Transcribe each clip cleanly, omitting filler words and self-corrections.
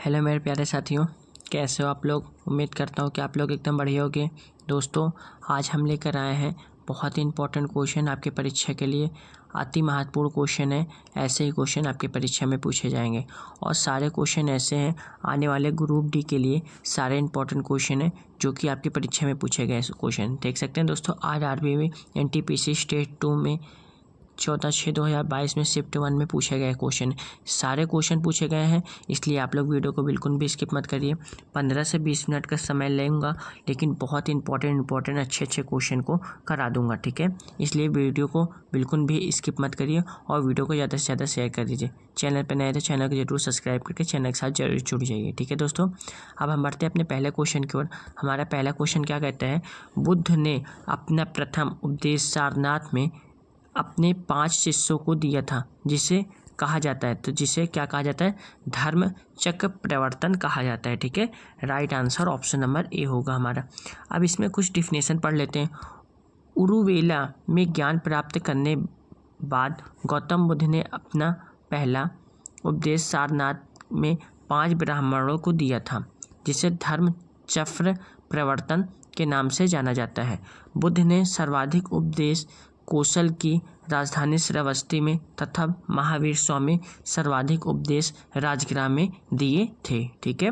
Hello मेरे प्यारे साथियों, कैसे हो आप लोग। उम्मीद करता हूँ कि आप लोग एकदम बढ़िया होगे। दोस्तों, आज हम लेकर आए हैं बहुत ही इंपॉर्टेंट क्वेश्चन आपके परीक्षा के लिए। अति महत्वपूर्ण क्वेश्चन है। ऐसे ही क्वेश्चन आपके परीक्षा में पूछे जाएंगे और सारे क्वेश्चन ऐसे हैं आने वाले ग्रुप डी के लिए। सारे इंपॉर्टेंट क्वेश्चन हैं जो कि आपकी परीक्षा में पूछे गए क्वेश्चन देख सकते हैं। दोस्तों, आज आरबीआई में एनटीपीसी स्टेट 2 में 14/6/2022 में शिफ्ट 1 में पूछे गए क्वेश्चन, सारे क्वेश्चन पूछे गए हैं। इसलिए आप लोग वीडियो को बिल्कुल भी स्किप मत करिए। 15 से 20 मिनट का समय लेंगे, लेकिन बहुत ही इंपॉर्टेंट अच्छे क्वेश्चन को करा दूंगा, ठीक है। इसलिए वीडियो को बिल्कुल भी स्किप मत करिए और वीडियो को ज़्यादा से ज़्यादा शेयर कर दीजिए। चैनल पर नए तो चैनल को जरूर सब्सक्राइब करके चैनल के साथ जरूर जुड़ जाइए, ठीक है दोस्तों। अब हम बढ़ते हैं अपने पहले क्वेश्चन की ओर। हमारा पहला क्वेश्चन क्या कहता है, बुद्ध ने अपना प्रथम उपदेश सारनाथ में अपने 5 शिष्यों को दिया था, जिसे कहा जाता है, तो जिसे क्या कहा जाता है, धर्म चक्र प्रवर्तन कहा जाता है, ठीक है। Right answer option number A होगा हमारा। अब इसमें कुछ डिफिनेशन पढ़ लेते हैं। उरुवेला में ज्ञान प्राप्त करने बाद गौतम बुद्ध ने अपना पहला उपदेश सारनाथ में 5 ब्राह्मणों को दिया था, जिसे धर्म चक्र प्रवर्तन के नाम से जाना जाता है। बुद्ध ने सर्वाधिक उपदेश कौशल की राजधानी श्रावस्ती में तथा महावीर स्वामी सर्वाधिक उपदेश राजग्राम में दिए थे, ठीक है।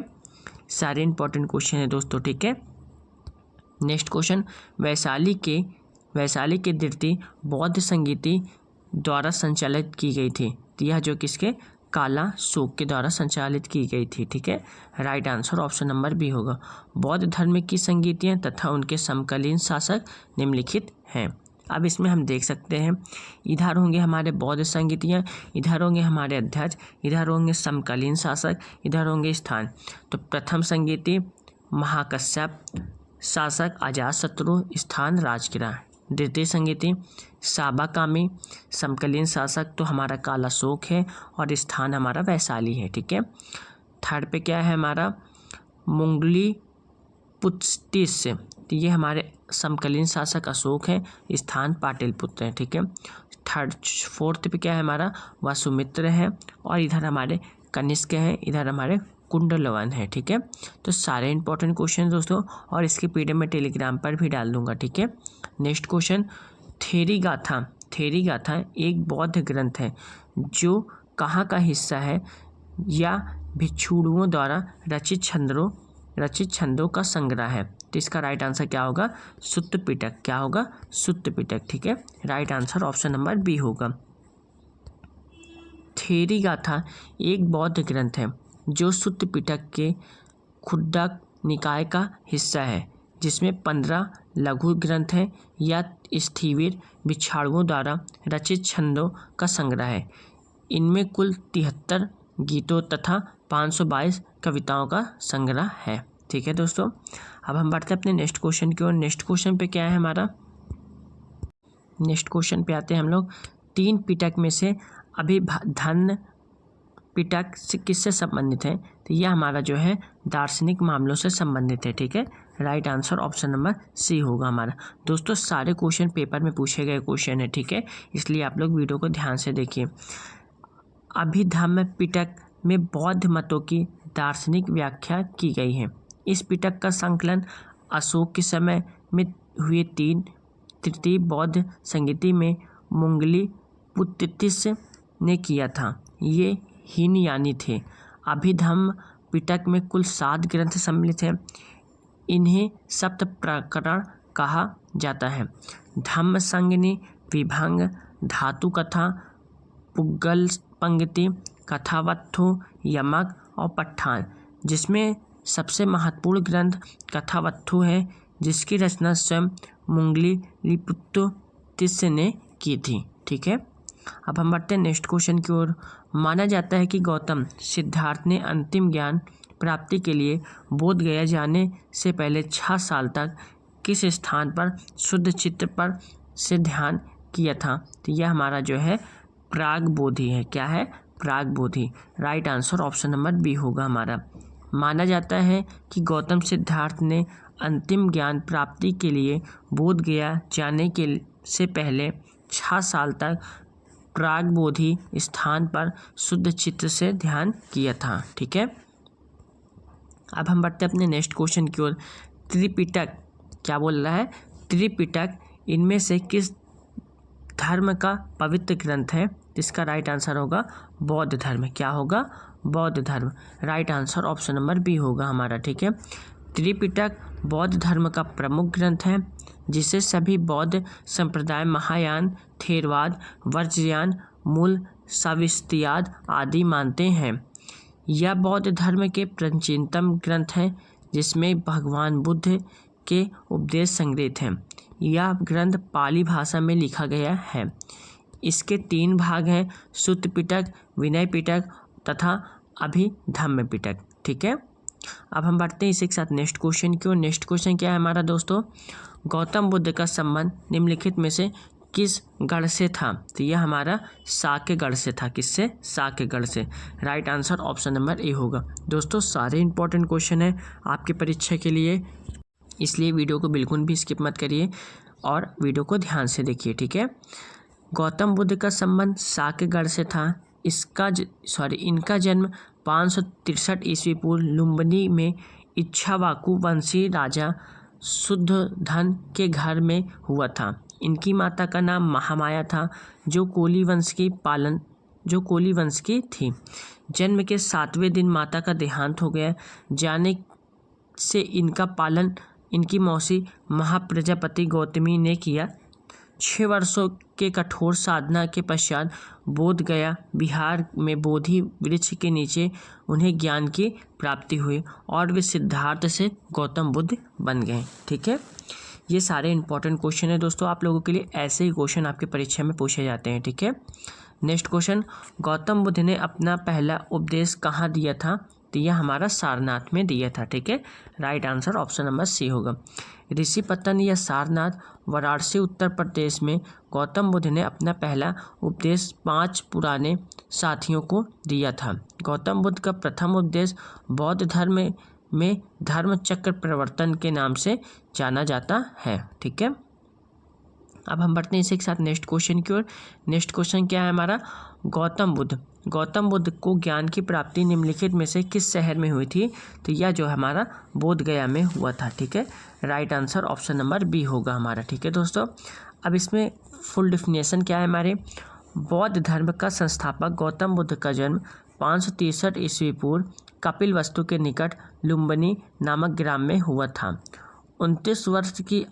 सारे इंपॉर्टेंट क्वेश्चन है दोस्तों, ठीक है। नेक्स्ट क्वेश्चन, वैशाली के द्वितीय बौद्ध संगीति द्वारा संचालित की गई थी। यह जो किसके, काला शोक के द्वारा संचालित की गई थी, ठीक है। Right answer option number B होगा। बौद्ध धर्म की संगीतियाँ तथा उनके समकालीन शासक निम्नलिखित हैं। अब इसमें हम देख सकते हैं, इधर होंगे हमारे बौद्ध संगीतियाँ, इधर होंगे हमारे अध्यक्ष, इधर होंगे समकालीन शासक, इधर होंगे स्थान। तो प्रथम संगीति महाकश्यप, शासक अजातशत्रु, स्थान राजगिरा। द्वितीय संगीति साबाकामी, समकालीन शासक तो हमारा काला शोक है और स्थान हमारा वैशाली है, ठीक है। थर्ड पे क्या है हमारा, मुंगली पुत्तिस, तो ये हमारे समकालीन शासक अशोक है, स्थान पाटलिपुत्र है, ठीक है। फोर्थ पे क्या है हमारा, वसुमित्र है और इधर हमारे कनिष्क है, इधर हमारे कुंडलवन है, ठीक है। तो सारे इंपॉर्टेंट क्वेश्चन दोस्तों, और इसके पीडीएफ में टेलीग्राम पर भी डाल दूंगा, ठीक है। नेक्स्ट क्वेश्चन, थेरी गाथा एक बौद्ध ग्रंथ है जो कहाँ का हिस्सा है या भिक्षुओं द्वारा रचित छंदों का संग्रह है। तो इसका राइट आंसर क्या होगा, सुत्त पिटक। क्या होगा, सुत्त पिटक, ठीक है। Right answer option number B होगा। थेरी गाथा एक बौद्ध ग्रंथ है जो सुत्त पिटक के खुड्डा निकाय का हिस्सा है, जिसमें 15 लघु ग्रंथ हैं या स्थविर भिक्षुओं द्वारा रचित छंदों का संग्रह है। इनमें कुल 73 गीतों तथा 522 कविताओं का संग्रह है, ठीक है दोस्तों। अब हम बढ़ते हैं अपने नेक्स्ट क्वेश्चन की ओर। नेक्स्ट क्वेश्चन पे क्या है हमारा, नेक्स्ट क्वेश्चन पे आते हैं हम लोग। 3 पिटक में से अभिधन्न पिटक से किससे संबंधित है, तो यह हमारा जो है दार्शनिक मामलों से संबंधित है, ठीक है। Right answer option number C होगा हमारा। दोस्तों, सारे क्वेश्चन पेपर में पूछे गए क्वेश्चन है, ठीक है, इसलिए आप लोग वीडियो को ध्यान से देखिए। अभिधम्म पिटक में बौद्ध मतों की दार्शनिक व्याख्या की गई है। इस पिटक का संकलन अशोक के समय में हुए तृतीय बौद्ध संगीति में मुंगली पुत्तिस ने किया था। ये हीनयानी थे। अभिधम्म पिटक में कुल 7 ग्रंथ सम्मिलित हैं। इन्हें सप्त प्रकरण कहा जाता है। धम्म संगिनी, विभंग, धातु कथा, पुग्गल पंक्ति, कथावत्थु, यमक और पट्ठान, जिसमें सबसे महत्वपूर्ण ग्रंथ कथावत्थु है, जिसकी रचना स्वयं मुंगली पुत्तिस ने की थी, ठीक है। अब हम बढ़ते हैं नेक्स्ट क्वेश्चन की ओर। माना जाता है कि गौतम सिद्धार्थ ने अंतिम ज्ञान प्राप्ति के लिए बोध गया जाने से पहले 6 साल तक किस स्थान पर शुद्ध चित्त पर से ध्यान किया था, तो यह हमारा जो है प्राग बोधि है। क्या है, प्राग बोधि। Right answer option number B होगा हमारा। माना जाता है कि गौतम सिद्धार्थ ने अंतिम ज्ञान प्राप्ति के लिए बोध गया जाने के से पहले 6 साल तक प्राग बोधि स्थान पर शुद्ध चित्त से ध्यान किया था, ठीक है। अब हम बढ़ते हैं अपने नेक्स्ट क्वेश्चन की ओर। त्रिपिटक क्या बोल रहा है? त्रिपिटक इनमें से किस धर्म का पवित्र ग्रंथ है? इसका राइट आंसर होगा बौद्ध धर्म। क्या होगा? बौद्ध धर्म। Right answer option number B होगा हमारा। ठीक है, त्रिपिटक बौद्ध धर्म का प्रमुख ग्रंथ है जिसे सभी बौद्ध संप्रदाय महायान, थेरवाद, वज्रयान, मूल साविस्तियाद आदि मानते हैं। यह बौद्ध धर्म के प्राचीनतम ग्रंथ है जिसमें भगवान बुद्ध के उपदेश संग्रहित हैं। यह ग्रंथ पाली भाषा में लिखा गया है। इसके 3 भाग हैं, सुत्त पिटक, विनय पिटक तथा अभिधम्म पिटक। ठीक है, अब हम बढ़ते हैं इसी के साथ नेक्स्ट क्वेश्चन की ओर। नेक्स्ट क्वेश्चन क्या है हमारा दोस्तों? गौतम बुद्ध का संबंध निम्नलिखित में से किस गढ़ से था? तो यह हमारा साक्यगढ़ से था। किससे? साक्यगढ़ से। Right answer option number A होगा। दोस्तों सारे इंपॉर्टेंट क्वेश्चन है आपकी परीक्षा के लिए, इसलिए वीडियो को बिल्कुल भी स्किप मत करिए और वीडियो को ध्यान से देखिए। ठीक है, गौतम बुद्ध का संबंध साक्यगढ़ से था। इनका जन्म 563 ईस्वी पूर्व लुम्बिनी में इक्ष्वाकु वंशी राजा शुद्धोधन के घर में हुआ था। इनकी माता का नाम महामाया था जो कोली वंश की थी। जन्म के 7वें दिन माता का देहांत हो गया। जाने से इनका पालन इनकी मौसी महाप्रजापति गौतमी ने किया। 6 वर्षों के कठोर साधना के पश्चात बोध गया बिहार में बोधि वृक्ष के नीचे उन्हें ज्ञान की प्राप्ति हुई और वे सिद्धार्थ से गौतम बुद्ध बन गए। ठीक है, ये सारे इंपॉर्टेंट क्वेश्चन है दोस्तों आप लोगों के लिए। ऐसे ही क्वेश्चन आपकी परीक्षा में पूछे जाते हैं। ठीक है, नेक्स्ट क्वेश्चन, गौतम बुद्ध ने अपना पहला उपदेश कहाँ दिया था? तो यह हमारा सारनाथ में दिया था। ठीक है, right answer option number C होगा। ऋषिपतन या सारनाथ, वाराणसी, उत्तर प्रदेश में गौतम बुद्ध ने अपना पहला उपदेश 5 पुराने साथियों को दिया था। गौतम बुद्ध का प्रथम उपदेश बौद्ध धर्म में धर्म चक्र प्रवर्तन के नाम से जाना जाता है। ठीक है, अब हम बढ़ते हैं इसी के साथ नेक्स्ट क्वेश्चन की ओर। नेक्स्ट क्वेश्चन क्या है हमारा? गौतम बुद्ध को ज्ञान की प्राप्ति निम्नलिखित में से किस शहर में हुई थी? तो यह जो हमारा बोध गया में हुआ था। ठीक है, right answer option number B होगा हमारा। ठीक है दोस्तों, अब इसमें फुल डिफिनेशन क्या है हमारे? बौद्ध धर्म का संस्थापक गौतम बुद्ध का जन्म 563 ईस्वी पूर्व कपिलवस्तु के निकट लुम्बिनी नामक ग्राम में हुआ था। 29 वर्ष की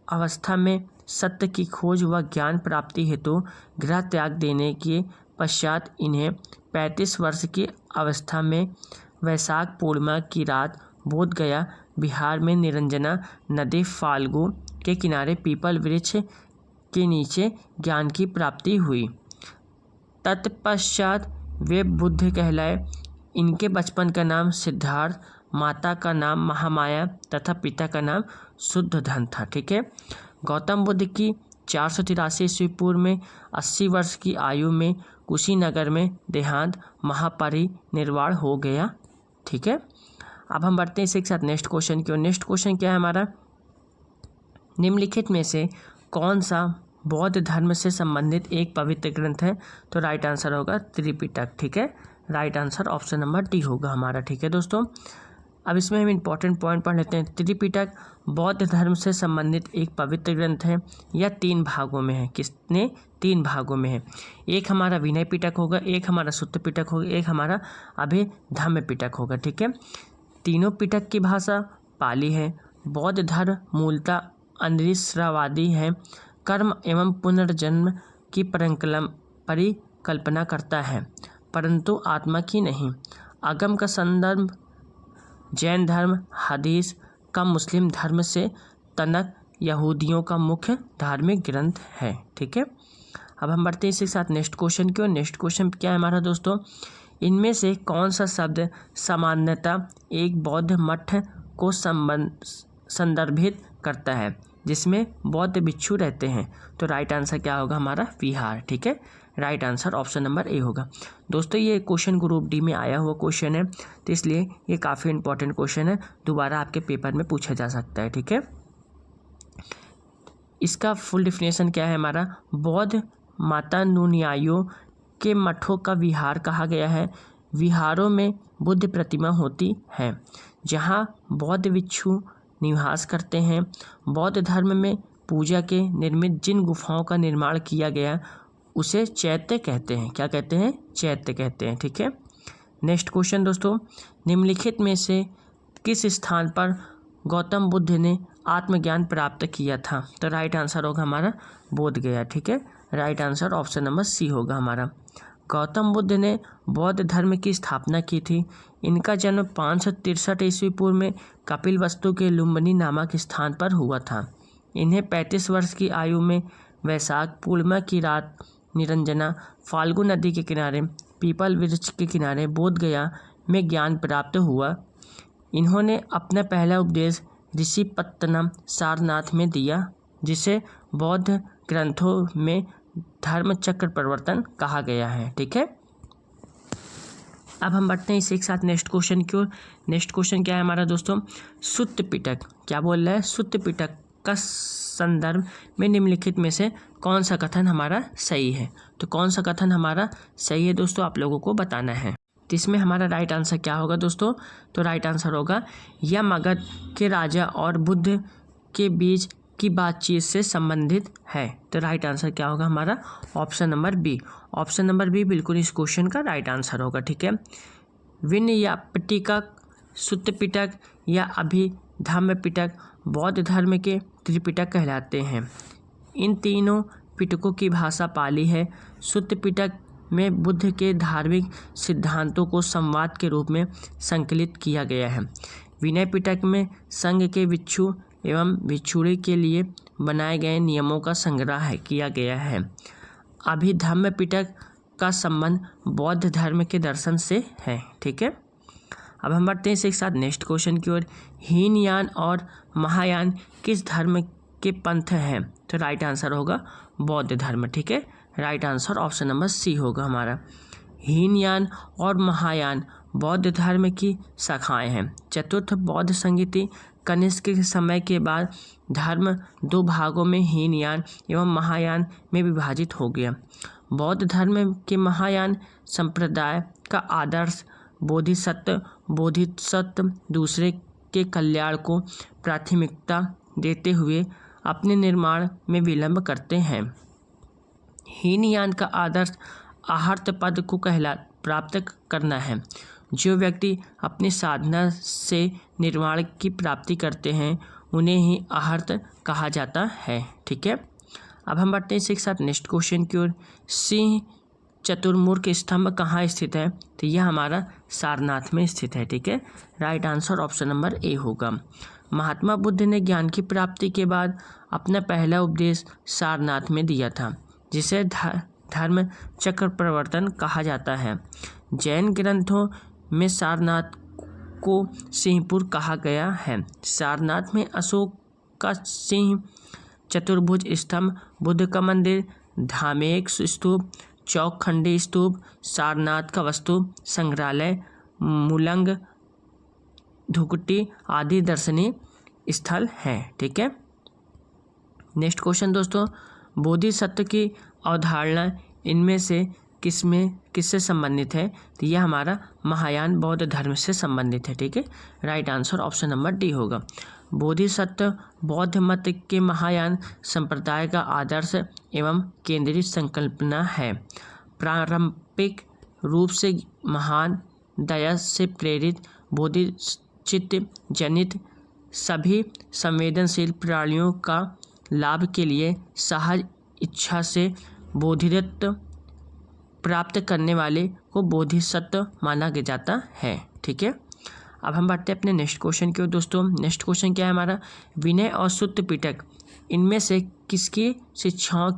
अवस्था में सत्य की खोज व ज्ञान प्राप्ति हेतु गृह त्याग देने के पश्चात इन्हें 35 वर्ष की अवस्था में वैशाख पूर्णिमा की रात बोध गया बिहार में निरंजना नदी फाल्गु के किनारे पीपल वृक्ष के नीचे ज्ञान की प्राप्ति हुई। तत्पश्चात वे बुद्ध कहलाए। इनके बचपन का नाम सिद्धार्थ, माता का नाम महामाया तथा पिता का नाम शुद्धोधन था। ठीक है, गौतम बुद्ध की 483 ईस्वी पूर्व में 80 वर्ष की आयु में कुशीनगर में देहांत महापरिनिर्वाण हो गया। ठीक है, अब हम बढ़ते हैं इसी के साथ नेक्स्ट क्वेश्चन की ओर। नेक्स्ट क्वेश्चन क्या है हमारा? निम्नलिखित में से कौन सा बौद्ध धर्म से संबंधित एक पवित्र ग्रंथ है? तो राइट आंसर होगा त्रिपिटक। ठीक है, right answer option number D होगा हमारा। ठीक है दोस्तों, अब इसमें हम इंपॉर्टेंट पॉइंट पढ़ लेते हैं। त्रिपिटक बौद्ध धर्म से संबंधित एक पवित्र ग्रंथ है। यह 3 भागों में है। किसने? 3 भागों में है। एक हमारा विनय पिटक होगा, एक हमारा सुत्त पिटक होगा, एक हमारा अभिधम्म पिटक होगा। ठीक है, तीनों पिटक की भाषा पाली है। बौद्ध धर्म मूलतः अनिश्वरवादी है, कर्म एवं पुनर्जन्म की परिकल्पना करता है परंतु आत्मा की नहीं। आगम का संदर्भ जैन धर्म, हदीस का मुस्लिम धर्म से तनक यहूदियों का मुख्य धार्मिक ग्रंथ है। ठीक है, अब हम बढ़ते हैं इसी के साथ नेक्स्ट क्वेश्चन की ओर। नेक्स्ट क्वेश्चन क्या है हमारा दोस्तों? इनमें से कौन सा शब्द सामान्यतः एक बौद्ध मठ को संदर्भित करता है जिसमें बौद्ध भिक्षु रहते हैं? तो राइट आंसर क्या होगा हमारा? विहार। ठीक है, right answer option number A होगा। दोस्तों ये क्वेश्चन ग्रुप डी में आया हुआ क्वेश्चन है, तो इसलिए ये काफ़ी इंपॉर्टेंट क्वेश्चन है, दोबारा आपके पेपर में पूछा जा सकता है। ठीक है, इसका फुल डिफिनेशन क्या है हमारा? बौद्ध मातानुयायियों के मठों का विहार कहा गया है। विहारों में बुद्ध प्रतिमा होती है जहाँ बौद्ध भिक्षु निवास करते हैं। बौद्ध धर्म में पूजा के निर्मित जिन गुफाओं का निर्माण किया गया उसे चैत्य कहते हैं। क्या कहते हैं? चैत्य कहते हैं। ठीक है। नेक्स्ट क्वेश्चन दोस्तों, निम्नलिखित में से किस स्थान पर गौतम बुद्ध ने आत्मज्ञान प्राप्त किया था? तो राइट आंसर होगा हमारा बोध गया। ठीक है। Right answer option number C होगा हमारा। गौतम बुद्ध ने बौद्ध धर्म की स्थापना की थी। इनका जन्म 563 ईस्वी पूर्व में कपिलवस्तु के लुम्बिनी नामक स्थान पर हुआ था। इन्हें 35 वर्ष की आयु में वैशाख पूर्णिमा की रात निरंजना फाल्गु नदी के किनारे पीपल वृक्ष के किनारे बोध गया में ज्ञान प्राप्त हुआ। इन्होंने अपना पहला उपदेश ऋषिपत्तनम सारनाथ में दिया, जिसे बौद्ध ग्रंथों में धर्म चक्र प्रवर्तन कहा गया है। ठीक है। अब हम बढ़ते हैं इसी के साथ नेक्स्ट क्वेश्चन की ओर। नेक्स्ट क्वेश्चन क्या है हमारा दोस्तों? सुत्त पिटक क्या बोल रहा है? सुत्त पिटक का संदर्भ में निम्नलिखित में से कौन सा कथन हमारा सही है? तो कौन सा कथन हमारा सही है दोस्तों, आप लोगों को बताना है। तो इसमें हमारा राइट आंसर क्या होगा दोस्तों? तो राइट आंसर होगा यह मगध के राजा और बुद्ध के बीच की बातचीत से संबंधित है। तो राइट आंसर क्या होगा हमारा? Option number B. Option number B बिल्कुल इस क्वेश्चन का राइट आंसर होगा। ठीक है। विनयपिटक, सुत्त पिटक या अभिधम्म पिटक बौद्ध धर्म के त्रिपिटक कहलाते हैं। इन तीनों पिटकों की भाषा पाली है। सुत्त पिटक में बुद्ध के धार्मिक सिद्धांतों को संवाद के रूप में संकलित किया गया है। विनय पिटक में संघ के भिक्षु एवं भिक्षुणी के लिए बनाए गए नियमों का संग्रह किया गया है। अभिधम्म पिटक का संबंध बौद्ध धर्म के दर्शन से है। ठीक है। अब हम बढ़ते हैं इसी के साथ नेक्स्ट क्वेश्चन की ओर। हीनयान और महायान किस धर्म के पंथ हैं? तो राइट आंसर होगा बौद्ध धर्म। ठीक है। Right answer option number C होगा हमारा। हीनयान और महायान बौद्ध धर्म की शाखाएं हैं। चतुर्थ बौद्ध संहिता कनिष्क के समय के बाद धर्म दो भागों में हीनयान एवं महायान में विभाजित हो गया। बौद्ध धर्म के महायान संप्रदाय का आदर्श बोधिसत्व दूसरे के कल्याण को प्राथमिकता देते हुए अपने निर्माण में विलंब करते हैं। हीनयान का आदर्श आहर्त पद को प्राप्त करना है। जो व्यक्ति अपनी साधना से निर्वाण की प्राप्ति करते हैं उन्हें ही आहर्त कहा जाता है। ठीक है। अब हम बढ़ते हैं इसी के साथ नेक्स्ट क्वेश्चन की ओर। सिंह चतुर्मुख स्तंभ कहाँ स्थित है? तो यह हमारा सारनाथ में स्थित है। ठीक है। Right answer option number A होगा। महात्मा बुद्ध ने ज्ञान की प्राप्ति के बाद अपना पहला उपदेश सारनाथ में दिया था, जिसे धर्म चक्र प्रवर्तन कहा जाता है। जैन ग्रंथों में सारनाथ को सिंहपुर कहा गया है। सारनाथ में अशोक का सिंह, चतुर्भुज स्तंभ, बुद्ध का मंदिर, धामेक स्तूप, चौखंडी स्तूप, सारनाथ का वस्तु संग्रहालय, मुलंग धुकुटी आदि दर्शनीय स्थल हैं। ठीक है। नेक्स्ट क्वेश्चन दोस्तों, बोधिसत्व की अवधारणा इनमें से किससे संबंधित है? तो यह हमारा महायान बौद्ध धर्म से संबंधित है। ठीक है। Right answer option number D होगा। बोधिसत्व बौद्ध मत के महायान संप्रदाय का आदर्श एवं केंद्रीय संकल्पना है। पारंपरिक रूप से महान दया से प्रेरित बोधिचित्त जनित सभी संवेदनशील प्राणियों का लाभ के लिए सहज इच्छा से बोधित्व प्राप्त करने वाले को बोधिसत्व माना जाता है। ठीक है। अब हम बढ़ते हैं अपने नेक्स्ट क्वेश्चन की ओर दोस्तों। नेक्स्ट क्वेश्चन क्या है हमारा? विनय और सुत्त पिटक इनमें से किसकी शिक्षाओं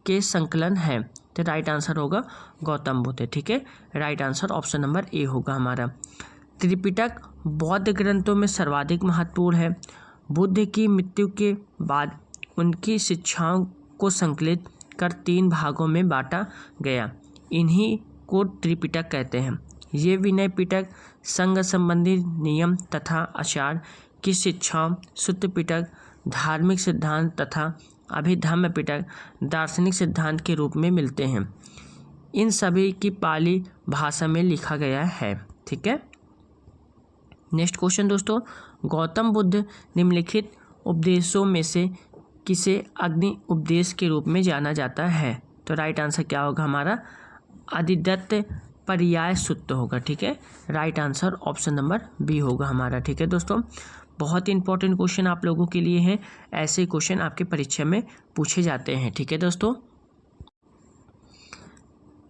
के संकलन है? तो राइट आंसर होगा गौतम बुद्ध। ठीक है। Right answer option number A होगा हमारा। त्रिपिटक बौद्ध ग्रंथों में सर्वाधिक महत्वपूर्ण है। बुद्ध की मृत्यु के बाद उनकी शिक्षाओं को संकलित कर 3 भागों में बांटा गया। इन्हीं को त्रिपिटक कहते हैं। ये विनय पिटक संघ संबंधी नियम तथा आचार की शिक्षाओं, सुत्त पिटक धार्मिक सिद्धांत तथा अभिधम्म पिटक दार्शनिक सिद्धांत के रूप में मिलते हैं। इन सभी की पाली भाषा में लिखा गया है। ठीक है। नेक्स्ट क्वेश्चन दोस्तों, गौतम बुद्ध निम्नलिखित उपदेशों में से किसे अग्नि उपदेश के रूप में जाना जाता है? तो राइट आंसर क्या होगा हमारा? आदिदत्त पर्याय सूत्र होगा। ठीक है, right answer option number B होगा हमारा। ठीक है दोस्तों, बहुत ही इंपॉर्टेंट क्वेश्चन आप लोगों के लिए हैं, ऐसे क्वेश्चन आपके परीक्षा में पूछे जाते हैं। ठीक है दोस्तों,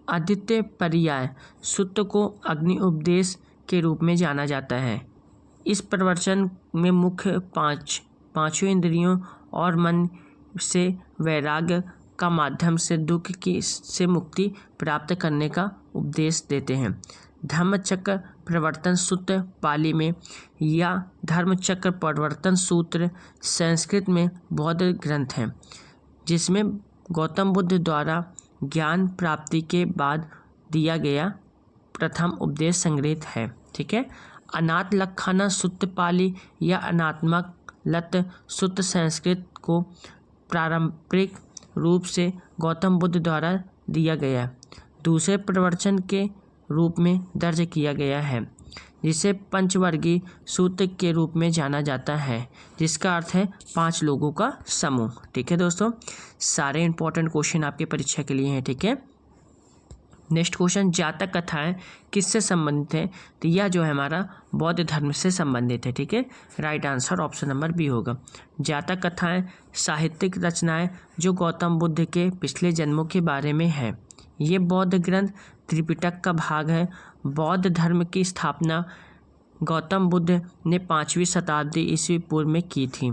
आदित्य पर्याय सूत्र को अग्नि उपदेश के रूप में जाना जाता है। इस प्रवचन में मुख्य पांचों इंद्रियों और मन से वैराग्य का माध्यम से दुख की से मुक्ति प्राप्त करने का उपदेश देते हैं। धम्मचक्र प्रवर्तन सूत्र पाली में या धर्मचक्र प्रवर्तन सूत्र संस्कृत में बौद्ध ग्रंथ है, जिसमें गौतम बुद्ध द्वारा ज्ञान प्राप्ति के बाद दिया गया प्रथम उपदेश संग्रहित है। ठीक है, अनाथ लक्षणा सूत्र पाली या अनात्मक लत सूत्र संस्कृत को पारंपरिक रूप से गौतम बुद्ध द्वारा दिया गया दूसरे प्रवचन के रूप में दर्ज किया गया है, जिसे पंचवर्गीय सूत्र के रूप में जाना जाता है, जिसका अर्थ है 5 लोगों का समूह। ठीक है दोस्तों, सारे इंपॉर्टेंट क्वेश्चन आपके परीक्षा के लिए हैं। ठीक है, नेक्स्ट क्वेश्चन, जातक कथाएं किससे संबंधित है? तो यह जो है हमारा बौद्ध धर्म से संबंधित है। ठीक है, right answer option number B होगा। जातक कथाएं साहित्यिक रचनाएं जो गौतम बुद्ध के पिछले जन्मों के बारे में है। ये बौद्ध ग्रंथ त्रिपिटक का भाग है। बौद्ध धर्म की स्थापना गौतम बुद्ध ने 5वीं शताब्दी ईस्वी पूर्व में की थी।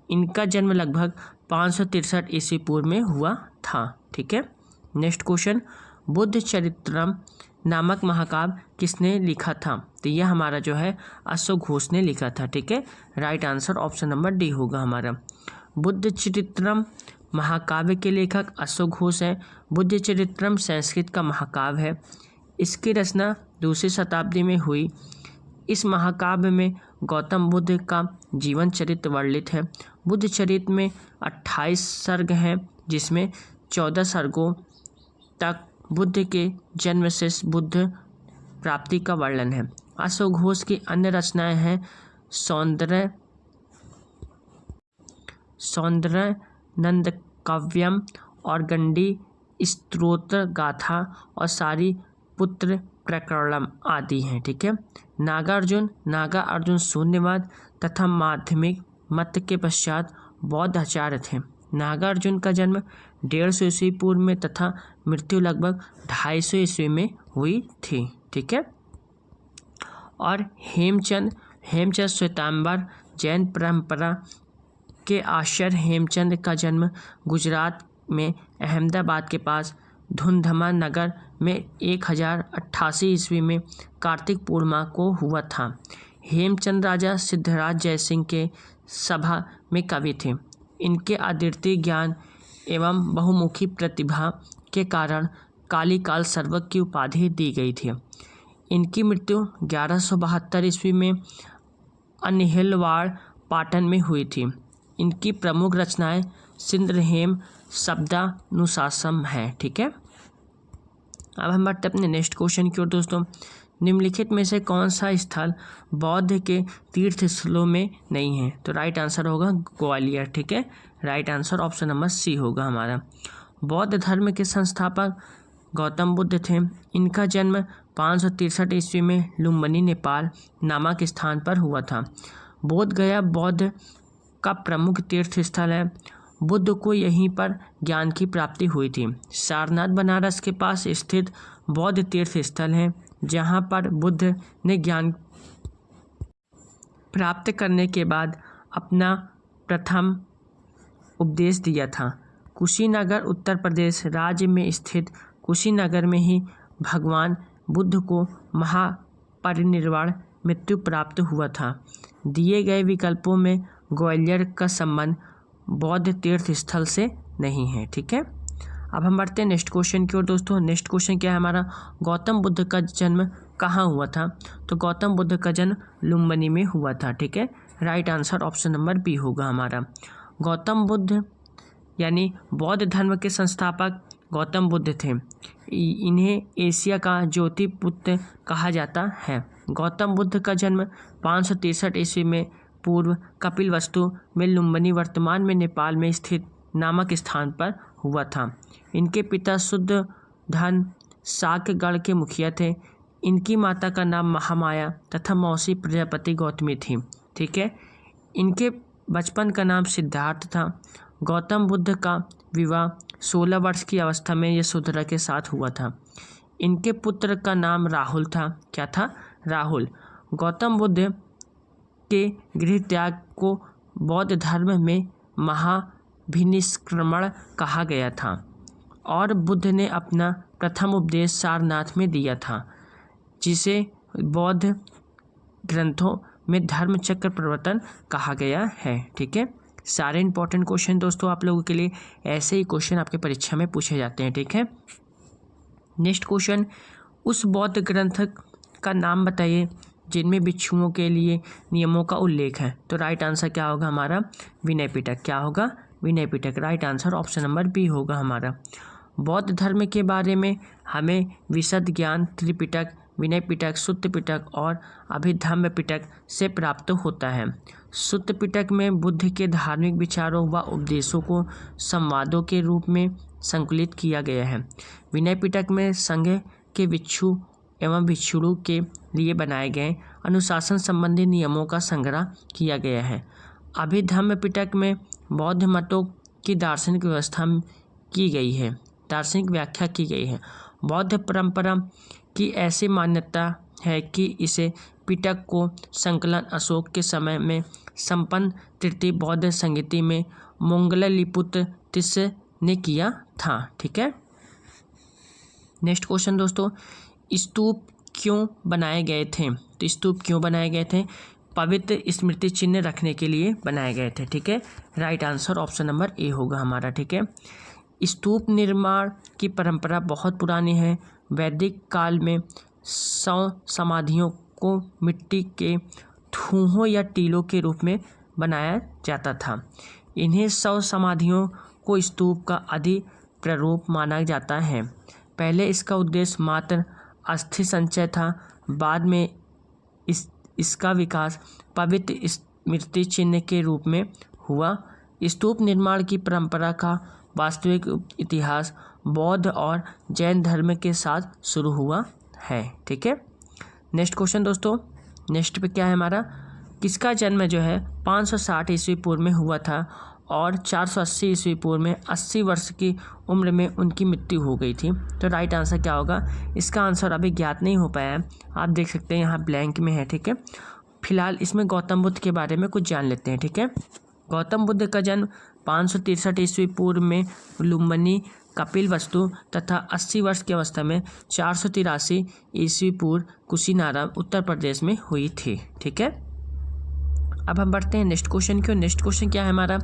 इनका जन्म लगभग 563 ईस्वी पूर्व में हुआ था। ठीक है, नेक्स्ट क्वेश्चन, बुद्ध चरित्रम नामक महाकाव्य किसने लिखा था? तो यह हमारा जो है अशोक घोष ने लिखा था। ठीक है, right answer option number D होगा हमारा। बुद्ध चरित्रम महाकाव्य के लेखक अशोक घोष है। बुद्ध चरित्रम संस्कृत का महाकाव्य है। इसकी रचना 2वीं शताब्दी में हुई। इस महाकाव्य में गौतम बुद्ध का जीवन चरित्र वर्णित है। बुद्ध चरित्र में 28 सर्ग हैं, जिसमें 14 सर्गों तक बुद्ध के जन्म से बुद्ध प्राप्ति का वर्णन है। अशोक घोष की अन्य रचनाएं हैं सौंदर्य नंदकाव्यम और गंडी स्तोत्र गाथा और सारी पुत्र प्रकरणम आदि हैं। ठीक है, नागा अर्जुन शून्यवाद तथा माध्यमिक मत के पश्चात बौद्ध आचार्य थे। नागार्जुन का जन्म 150 ईस्वी पूर्व में तथा मृत्यु लगभग 250 ईस्वी में हुई थी। ठीक है, और हेमचंद श्वेतांबर जैन परंपरा के आचार्य हेमचंद का जन्म गुजरात में अहमदाबाद के पास धुंधमा नगर में 1088 ईस्वी में कार्तिक पूर्णिमा को हुआ था। हेमचंद राजा सिद्धराज जयसिंह के सभा में कवि थे। इनके अद्वितीय ज्ञान एवं बहुमुखी प्रतिभा के कारण कालीकाल सर्वज्ञ की उपाधि दी गई थी। इनकी मृत्यु 1172 ईस्वी में अनिहिलवाड़ पाटन में हुई थी। इनकी प्रमुख रचनाएं सिंधहेम शब्दानुशासन है। ठीक है, अब हम बढ़ते अपने नेक्स्ट क्वेश्चन की ओर दोस्तों। निम्नलिखित में से कौन सा स्थल बौद्ध के तीर्थ स्थलों में नहीं है? तो राइट आंसर होगा ग्वालियर। ठीक है, right answer option number C होगा हमारा। बौद्ध धर्म के संस्थापक गौतम बुद्ध थे। इनका जन्म 563 ईस्वी में लुम्बिनी नेपाल नामक स्थान पर हुआ था। बोध गया बौद्ध का प्रमुख तीर्थ स्थल है। बुद्ध को यहीं पर ज्ञान की प्राप्ति हुई थी। सारनाथ बनारस के पास स्थित बौद्ध तीर्थ स्थल है, जहाँ पर बुद्ध ने ज्ञान प्राप्त करने के बाद अपना प्रथम उपदेश दिया था। कुशीनगर उत्तर प्रदेश राज्य में स्थित कुशीनगर में ही भगवान बुद्ध को महापरिनिर्वाण मृत्यु प्राप्त हुआ था। दिए गए विकल्पों में ग्वालियर का संबंध बौद्ध तीर्थ स्थल से नहीं है। ठीक है, अब हम बढ़ते हैं नेक्स्ट क्वेश्चन की ओर दोस्तों। नेक्स्ट क्वेश्चन क्या है हमारा? गौतम बुद्ध का जन्म कहाँ हुआ था? तो गौतम बुद्ध का जन्म लुम्बिनी में हुआ था। ठीक है, right answer option number B होगा हमारा। गौतम बुद्ध यानी बौद्ध धर्म के संस्थापक गौतम बुद्ध थे। इन्हें एशिया का ज्योतिपुत्र कहा जाता है। गौतम बुद्ध का जन्म 563 ईस्वी में पूर्व कपिलवस्तु में लुम्बिनी वर्तमान में नेपाल में स्थित नामक स्थान पर हुआ था। इनके पिता शुद्ध धन साकगढ़ के मुखिया थे। इनकी माता का नाम महामाया तथा मौसी प्रजापति गौतमी थी। ठीक है। इनके बचपन का नाम सिद्धार्थ था। गौतम बुद्ध का विवाह 16 वर्ष की अवस्था में यशोधरा के साथ हुआ था। इनके पुत्र का नाम राहुल था। क्या था? राहुल। गौतम बुद्ध के गृह त्याग को बौद्ध धर्म में महाभिनिष्क्रमण कहा गया था और बुद्ध ने अपना प्रथम उपदेश सारनाथ में दिया था, जिसे बौद्ध ग्रंथों में धर्म चक्र प्रवर्तन कहा गया है। ठीक है। सारे इंपॉर्टेंट क्वेश्चन दोस्तों आप लोगों के लिए ऐसे ही क्वेश्चन आपके परीक्षा में पूछे जाते हैं। ठीक है। नेक्स्ट क्वेश्चन, उस बौद्ध ग्रंथ का नाम बताइए जिनमें भिक्षुओं के लिए नियमों का उल्लेख है। तो राइट आंसर क्या होगा हमारा? विनय पिटक। क्या होगा? Vinaya Pitaka. Right answer option number B होगा हमारा। बौद्ध धर्म के बारे में हमें विशद ज्ञान त्रिपिटक, विनय पिटक, सुत्त पिटक और अभिधम्म पिटक से प्राप्त होता है। सुत्त पिटक में बुद्ध के धार्मिक विचारों व उपदेशों को संवादों के रूप में संकलित किया गया है। विनय पिटक में संघ के भिक्षु एवं भिक्षुणी के लिए बनाए गए अनुशासन संबंधी नियमों का संग्रह किया गया है। अभिधम्म पिटक में बौद्ध मतों की दार्शनिक व्यवस्था की गई है, दार्शनिक व्याख्या की गई है। बौद्ध परंपरा की ऐसी मान्यता है कि इसे पिटक को संकलन अशोक के समय में संपन्न तृतीय बौद्ध संहिता में मोंगललिपुत्र तिस्स ने किया था। ठीक है। नेक्स्ट क्वेश्चन दोस्तों, स्तूप क्यों बनाए गए थे? तो स्तूप क्यों बनाए गए थे? पवित्र स्मृति चिन्ह रखने के लिए बनाए गए थे। ठीक है। Right answer option number A होगा हमारा। ठीक है। स्तूप निर्माण की परंपरा बहुत पुरानी है। वैदिक काल में 100 समाधियों को मिट्टी के थूहों या टीलों के रूप में बनाया जाता था। इन्हें 100 समाधियों को स्तूप का आदि प्रारूप माना जाता है। पहले इसका उद्देश्य मात्र अस्थि संचय था। बाद में इसका विकास पवित्र स्मृति चिन्ह के रूप में हुआ। स्तूप निर्माण की परंपरा का वास्तविक इतिहास बौद्ध और जैन धर्म के साथ शुरू हुआ है। ठीक है। नेक्स्ट क्वेश्चन दोस्तों, नेक्स्ट पे क्या है हमारा? किसका जन्म जो है 560 ईस्वी पूर्व में हुआ था और 480 ईस्वी पूर्व में 80 वर्ष की उम्र में उनकी मृत्यु हो गई थी। तो राइट आंसर क्या होगा? इसका आंसर अभी ज्ञात नहीं हो पाया है, आप देख सकते हैं यहाँ ब्लैंक में है। ठीक है। फिलहाल इसमें गौतम बुद्ध के बारे में कुछ जान लेते हैं। ठीक है। गौतम बुद्ध का जन्म 563 ईस्वी पूर्व में लुम्बिनी कपिलवस्तु तथा 80 वर्ष की अवस्था में 483 ईस्वी पूर्व कुशीनारा उत्तर प्रदेश में हुई थी। ठीक है। अब हम बढ़ते हैं नेक्स्ट क्वेश्चन की। नेक्स्ट क्वेश्चन क्या है हमारा?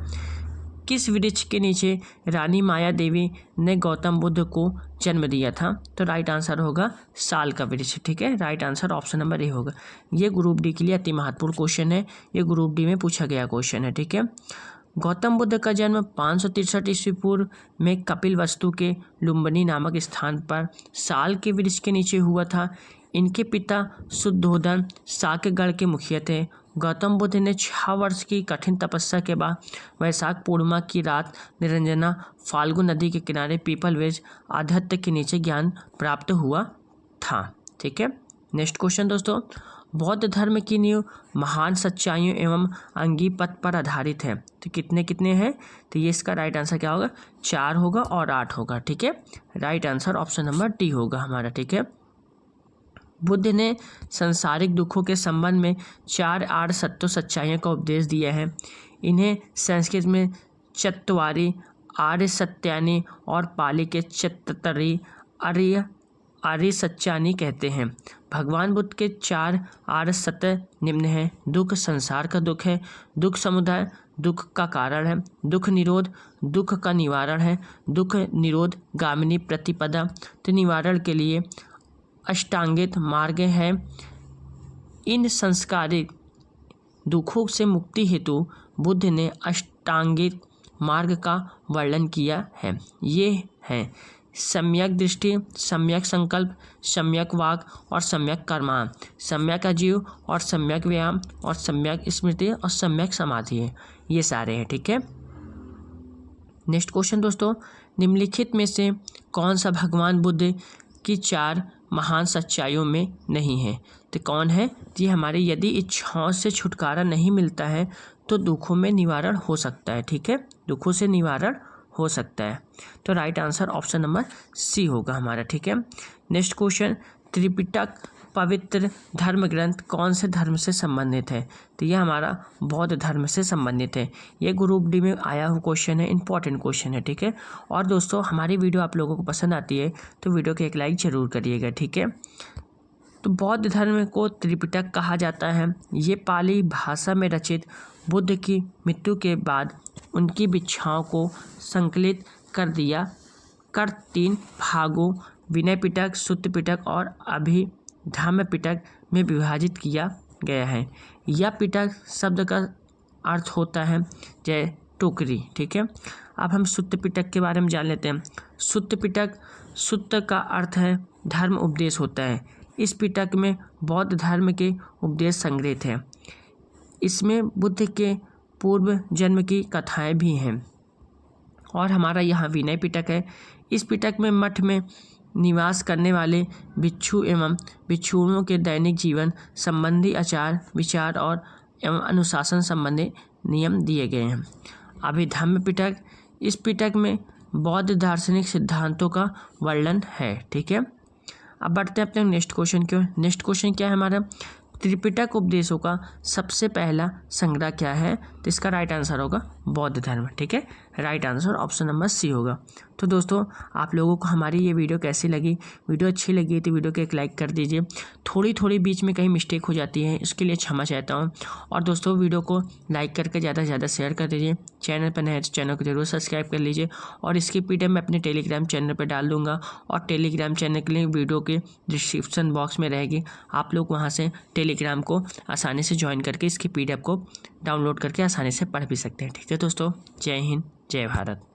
किस वृक्ष के नीचे रानी माया देवी ने गौतम बुद्ध को जन्म दिया था? तो राइट आंसर होगा साल का वृक्ष। ठीक है। Right answer option number A होगा। ये ग्रुप डी के लिए अति महत्वपूर्ण क्वेश्चन है। ये ग्रुप डी में पूछा गया क्वेश्चन है। ठीक है। गौतम बुद्ध का जन्म 563 ईस्वी पूर्व में कपिलवस्तु के लुम्बिनी नामक स्थान पर साल के वृक्ष के नीचे हुआ था। इनके पिता शुद्धोधन साकगढ़ के मुखिया थे। गौतम बुद्ध ने 6 वर्ष की कठिन तपस्या के बाद वैशाख पूर्णिमा की रात निरंजना फाल्गु नदी के किनारे पीपल वृक्ष आध्यात्म के नीचे ज्ञान प्राप्त हुआ था। ठीक है। नेक्स्ट क्वेश्चन दोस्तों, बौद्ध धर्म की नींव महान सच्चाइयों एवं अंगी पथ पर आधारित है। तो कितने कितने हैं? तो ये इसका राइट आंसर क्या होगा? 4 होगा और 8 होगा। ठीक है। Right answer option number D होगा हमारा। ठीक है। बुद्ध ने सांसारिक दुखों के संबंध में 4 आर्य सत्य सच्चाइयों का उपदेश दिया है। इन्हें संस्कृत में चत्वारि आर्य सत्यानि और पाली के चत्तरि आर्य सच्चानि कहते हैं। भगवान बुद्ध के 4 आर्य सत्य निम्न हैं। दुख संसार का दुख है, दुख समुदाय दुख का कारण है, दुख निरोध दुख का निवारण है, दुख निरोध गामिनी प्रतिपदा तो निवारण के लिए अष्टांगिक मार्ग है। इन संस्कारिक दुखों से मुक्ति हेतु बुद्ध ने अष्टांगिक मार्ग का वर्णन किया है। ये हैं सम्यक दृष्टि, सम्यक संकल्प, सम्यक वाक और सम्यक कर्म, सम्यक आजीव और सम्यक व्यायाम और सम्यक स्मृति और सम्यक समाधि है, ये सारे हैं। ठीक है। नेक्स्ट क्वेश्चन दोस्तों, निम्नलिखित में से कौन सा भगवान बुद्ध की 4 महान सच्चाइयों में नहीं है? तो कौन है? ये हमारे यदि इच्छाओं से छुटकारा नहीं मिलता है तो दुखों में निवारण हो सकता है। ठीक है, दुखों से निवारण हो सकता है। तो right answer option number C होगा हमारा। ठीक है। नेक्स्ट क्वेश्चन, त्रिपिटक पवित्र धर्म ग्रंथ कौन से धर्म से संबंधित है? तो यह हमारा बौद्ध धर्म से संबंधित है। ये ग्रुप डी में आया हुआ क्वेश्चन है, इंपॉर्टेंट क्वेश्चन है। ठीक है। और दोस्तों हमारी वीडियो आप लोगों को पसंद आती है तो वीडियो को एक लाइक जरूर करिएगा। ठीक है। तो बौद्ध धर्म को त्रिपिटक कहा जाता है। ये पाली भाषा में रचित बुद्ध की मृत्यु के बाद उनकी विचारों को संकलित कर 3 भागों विनय पिटक, सुत्त पिटक और अभिधम्म पिटक में विभाजित किया गया है। यह पिटक शब्द का अर्थ होता है जय टोकरी। ठीक है। अब हम सुत्त पिटक के बारे में जान लेते हैं। सुत्त पिटक, सुत्त का अर्थ है धर्म उपदेश होता है। इस पिटक में बौद्ध धर्म के उपदेश संग्रहित है। इसमें बुद्ध के पूर्व जन्म की कथाएं भी हैं। और हमारा यहाँ विनय पिटक है। इस पिटक में मठ में निवास करने वाले भिक्षु एवं भिक्षुओं के दैनिक जीवन संबंधी आचार विचार और एवं अनुशासन संबंधी नियम दिए गए हैं। अभिधम्म पिटक, इस पिटक में बौद्ध दार्शनिक सिद्धांतों का वर्णन है। ठीक है। अब बढ़ते हैं अपने नेक्स्ट क्वेश्चन की ओर। नेक्स्ट क्वेश्चन क्या है हमारा? त्रिपिटक उपदेशों का सबसे पहला संग्रह क्या है? तो इसका राइट आंसर होगा बौद्ध धर्म। ठीक है। Right answer option number C होगा। तो दोस्तों आप लोगों को हमारी ये वीडियो कैसी लगी? वीडियो अच्छी लगी तो वीडियो को एक लाइक कर दीजिए। थोड़ी बीच में कहीं मिस्टेक हो जाती है, इसके लिए क्षमा चाहता हूँ। और दोस्तों वीडियो को लाइक करके ज़्यादा से ज़्यादा शेयर कर दीजिए। चैनल पर नए तो चैनल को जरूर सब्सक्राइब कर लीजिए। और इसकी PDF मैं अपने टेलीग्राम चैनल पर डाल दूँगा और टेलीग्राम चैनल के लिंक वीडियो के डिस्क्रिप्शन बॉक्स में रहेगी। आप लोग वहाँ से टेलीग्राम को आसानी से ज्वाइन करके इसकी PDF को डाउनलोड करके आसानी से पढ़ भी सकते हैं। ठीक है दोस्तों, जय हिंद, जय भारत।